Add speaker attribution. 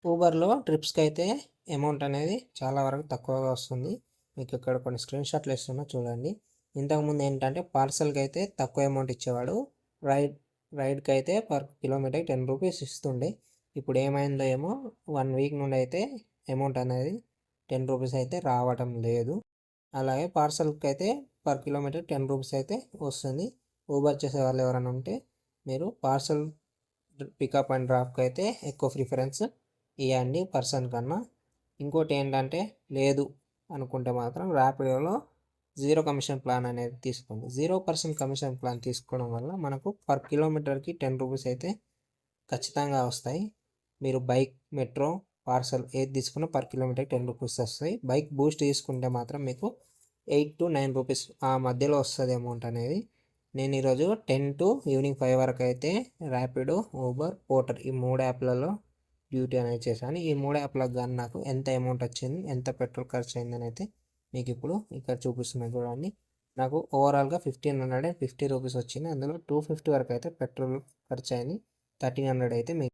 Speaker 1: ఊబర్లో ట్రిప్స్కి అయితే అమౌంట్ అనేది చాలా వరకు తక్కువగా వస్తుంది. మీకు ఇక్కడ కొన్ని స్క్రీన్ షాట్లు ఇస్తున్నా చూడండి. ఇంతకుముందు ఏంటంటే పార్సల్కి అయితే తక్కువ అమౌంట్ ఇచ్చేవాడు. రైడ్కి అయితే పర్ కిలోమీటర్కి 10 రూపీస్ ఇస్తుండే. ఇప్పుడు ఏమైందో ఏమో 1 వీక్ నుండి అయితే అమౌంట్ అనేది 10 రూపీస్ అయితే రావటం లేదు. అలాగే పార్సల్కి అయితే పర్ కిలోమీటర్ 10 రూపీస్ అయితే వస్తుంది. ఊబర్ చేసే వాళ్ళు ఎవరైనా ఉంటే మీరు పార్సల్ పికప్ అండ్ డ్రాప్కి అయితే ఎక్కువ ప్రిఫరెన్స్ ఇవ్వండి పర్సన్ కన్నా. ఇంకోటి ఏంటంటే లేదు అనుకుంటే మాత్రం ర్యాపిడోలో 0 కమిషన్ ప్లాన్ అనేది తీసుకోండి. 0% కమిషన్ ప్లాన్ తీసుకోవడం వల్ల మనకు పర్ కిలోమీటర్కి 10 రూపీస్ అయితే ఖచ్చితంగా వస్తాయి. మీరు బైక్, మెట్రో, పార్సల్ ఏది తీసుకున్నా పర్ కిలోమీటర్కి 10 రూపీస్ వస్తాయి. బైక్ బూస్ట్ తీసుకుంటే మాత్రం మీకు 8 to 9 రూపీస్ ఆ మధ్యలో వస్తుంది అమౌంట్ అనేది. నేను ఈరోజు 10 to ఈవినింగ్ 5 వరకు అయితే ర్యాపిడో, ఊబర్, పోర్టర్ ఈ 3 యాప్లలో డ్యూటీ అనేది చేశాను. ఈ 3 యాప్లకు కానీ నాకు ఎంత అమౌంట్ వచ్చింది, ఎంత పెట్రోల్ ఖర్చు అయిందని అయితే మీకు ఇప్పుడు ఇక్కడ చూపిస్తున్నాను చూడండి. నాకు ఓవరాల్గా 1550 రూపీస్ వచ్చింది. అందులో 250 వరకు అయితే పెట్రోల్ ఖర్చు అయింది. 1300 అయితే మీకు